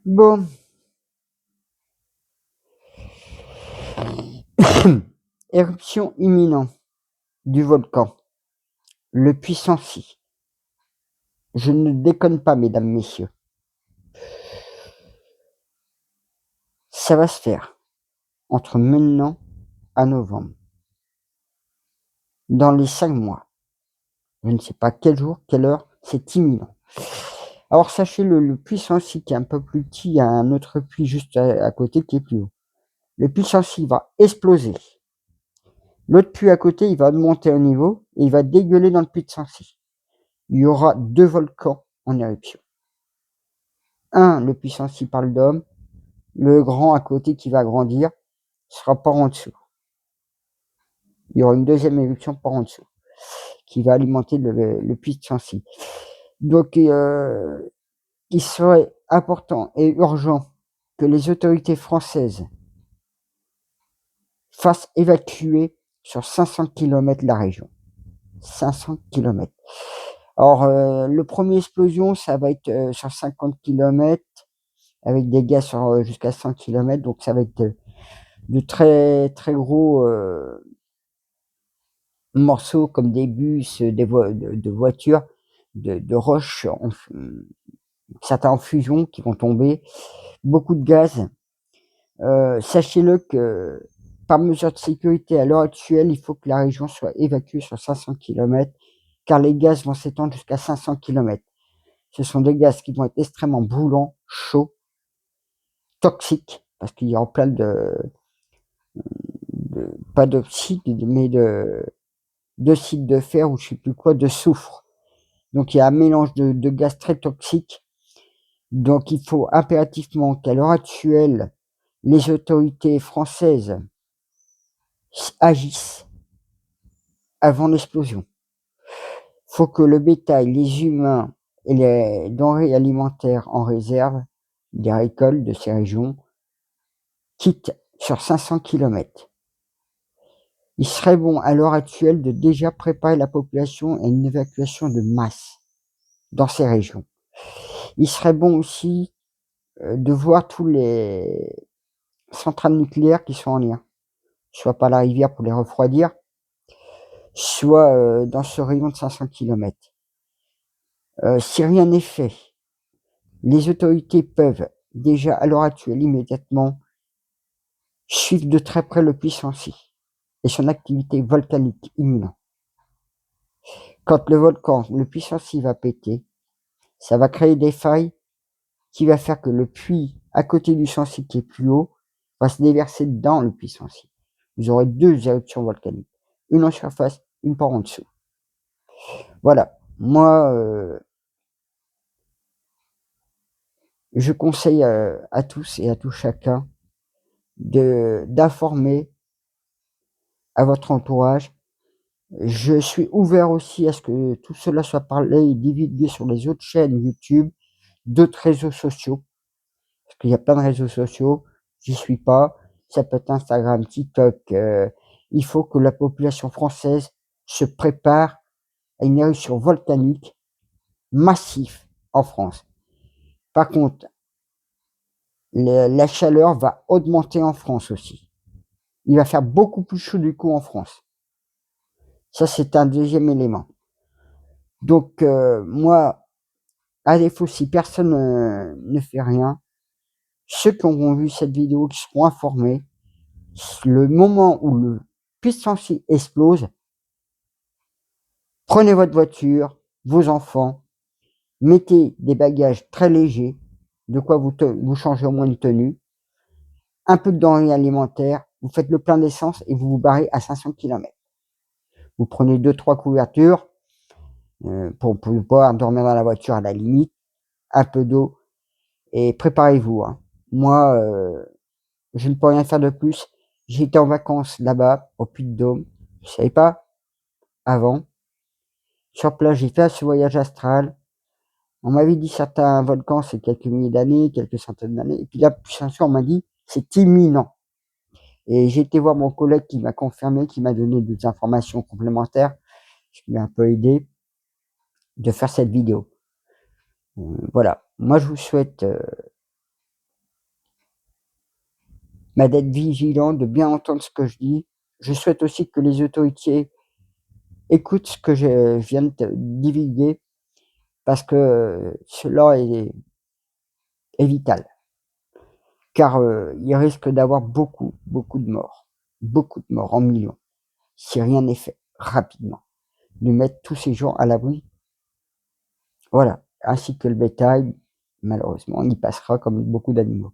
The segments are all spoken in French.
Bon, éruption imminente du volcan, le puissant Si. Je ne déconne pas, mesdames, messieurs. Ça va se faire entre maintenant à novembre, dans les 5 mois. Je ne sais pas quel jour, quelle heure, c'est imminent. Alors sachez-le, le puissant Si qui est un peu plus petit, il y a un autre puits juste à côté qui est plus haut. Le puissant Si va exploser. L'autre puits à côté, il va monter au niveau et il va dégueuler dans le puissant Si. Il y aura 2 volcans en éruption. Un, le puissant Si par le dôme, le grand à côté qui va grandir sera par en dessous. Il y aura une deuxième éruption par en dessous qui va alimenter le puits de Sancy. Donc, il serait important et urgent que les autorités françaises fassent évacuer sur 500 km la région. 500 km. Alors, le premier explosion, ça va être sur 50 km avec des gaz sur jusqu'à 100 km. Donc, ça va être de très très gros morceaux comme des bus, de voitures, de roches, certains en fusion qui vont tomber, beaucoup de gaz. Sachez-le que par mesure de sécurité à l'heure actuelle, il faut que la région soit évacuée sur 500 km car les gaz vont s'étendre jusqu'à 500 km. Ce sont des gaz qui vont être extrêmement brûlants, chauds, toxiques, parce qu'il y aura plein pas d'oxyde, mais d'oxyde de fer ou je sais plus quoi, de soufre. Donc il y a un mélange de gaz très toxiques. Donc il faut impérativement qu'à l'heure actuelle, les autorités françaises agissent avant l'explosion. Il faut que le bétail, les humains et les denrées alimentaires en réserve des récoltes de ces régions quittent sur 500 km. Il serait bon à l'heure actuelle de déjà préparer la population à une évacuation de masse dans ces régions. Il serait bon aussi de voir tous les centrales nucléaires qui sont en lien, soit par la rivière pour les refroidir, soit dans ce rayon de 500 km. Si rien n'est fait, les autorités peuvent déjà à l'heure actuelle immédiatement suivre de très près le puissant Si et son activité volcanique imminente. Quand le volcan, le puissant Si va péter, ça va créer des failles qui va faire que le puits à côté du Sancy qui est plus haut va se déverser dans le puits Sancy. Vous aurez 2 éruptions volcaniques, une en surface, une par en dessous. Voilà, moi je conseille à tous et à tout chacun d'informer à votre entourage. Je suis ouvert aussi à ce que tout cela soit parlé et divulgué sur les autres chaînes YouTube, d'autres réseaux sociaux, parce qu'il y a plein de réseaux sociaux, j'y suis pas, ça peut être Instagram, TikTok, il faut que la population française se prépare à une éruption volcanique massive en France. Par contre, la chaleur va augmenter en France aussi. Il va faire beaucoup plus chaud du coup en France. Ça, c'est un deuxième élément. Donc, moi, à défaut, si personne ne fait rien, ceux qui auront vu cette vidéo, qui seront informés, le moment où le puissant Si explose, prenez votre voiture, vos enfants, mettez des bagages très légers, de quoi vous changez au moins une tenue, un peu de denrées alimentaires, vous faites le plein d'essence et vous vous barrez à 500 km. Vous prenez 2-3 couvertures pour pouvoir dormir dans la voiture à la limite, un peu d'eau et préparez-vous. Hein. Moi, je ne peux rien faire de plus. J'ai été en vacances là-bas, au Puy-de-Dôme. Je ne savais pas avant. Sur place, j'ai fait ce voyage astral. On m'avait dit certains volcans, c'est quelques milliers d'années, quelques centaines d'années. Et puis là, on m'a dit, c'est imminent. Et j'ai été voir mon collègue qui m'a confirmé, qui m'a donné des informations complémentaires, ce qui m'a un peu aidé de faire cette vidéo. Voilà. Moi, je vous souhaite mais d'être vigilant, de bien entendre ce que je dis. Je souhaite aussi que les autorités écoutent ce que je viens de te divulguer parce que cela est vital. Car il risque d'avoir beaucoup de morts en millions, si rien n'est fait rapidement. De mettre tous ces gens à l'abri, voilà, ainsi que le bétail, malheureusement, il passera comme beaucoup d'animaux.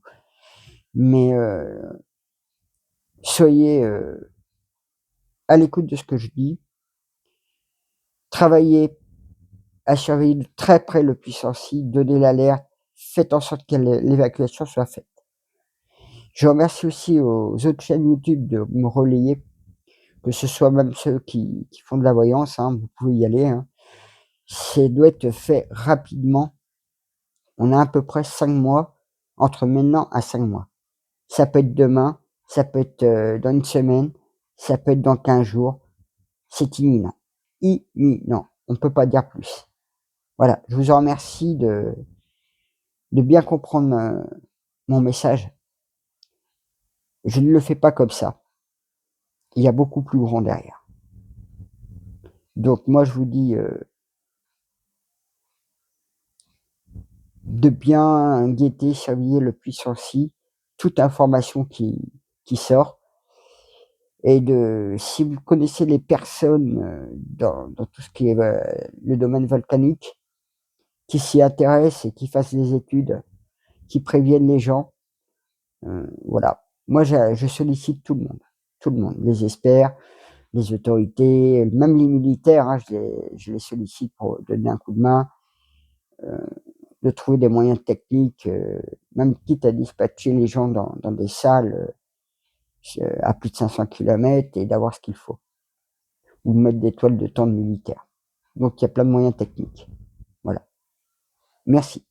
Mais soyez à l'écoute de ce que je dis, travaillez à surveiller de très près le puits sensible, donnez l'alerte, faites en sorte que l'évacuation soit faite. Je remercie aussi aux autres chaînes YouTube de me relayer, que ce soit même ceux qui font de la voyance, hein, vous pouvez y aller, hein. Ça doit être fait rapidement. On a à peu près 5 mois, entre maintenant à 5 mois. Ça peut être demain, ça peut être dans une semaine, ça peut être dans 15 jours. C'est imminent. Imminent. On ne peut pas dire plus. Voilà, je vous en remercie de bien comprendre mon message. Je ne le fais pas comme ça. Il y a beaucoup plus grand derrière. Donc moi je vous dis de bien guetter, surveiller le puits sensible, toute information qui sort, et si vous connaissez les personnes dans tout ce qui est le domaine volcanique, qui s'y intéressent et qui fassent des études, qui préviennent les gens, voilà. Moi je sollicite tout le monde, les experts, les autorités, même les militaires, hein, je les sollicite pour donner un coup de main, de trouver des moyens techniques, même quitte à dispatcher les gens dans des salles à plus de 500 kilomètres et d'avoir ce qu'il faut, ou de mettre des toiles de tente militaires. Donc il y a plein de moyens techniques. Voilà. Merci.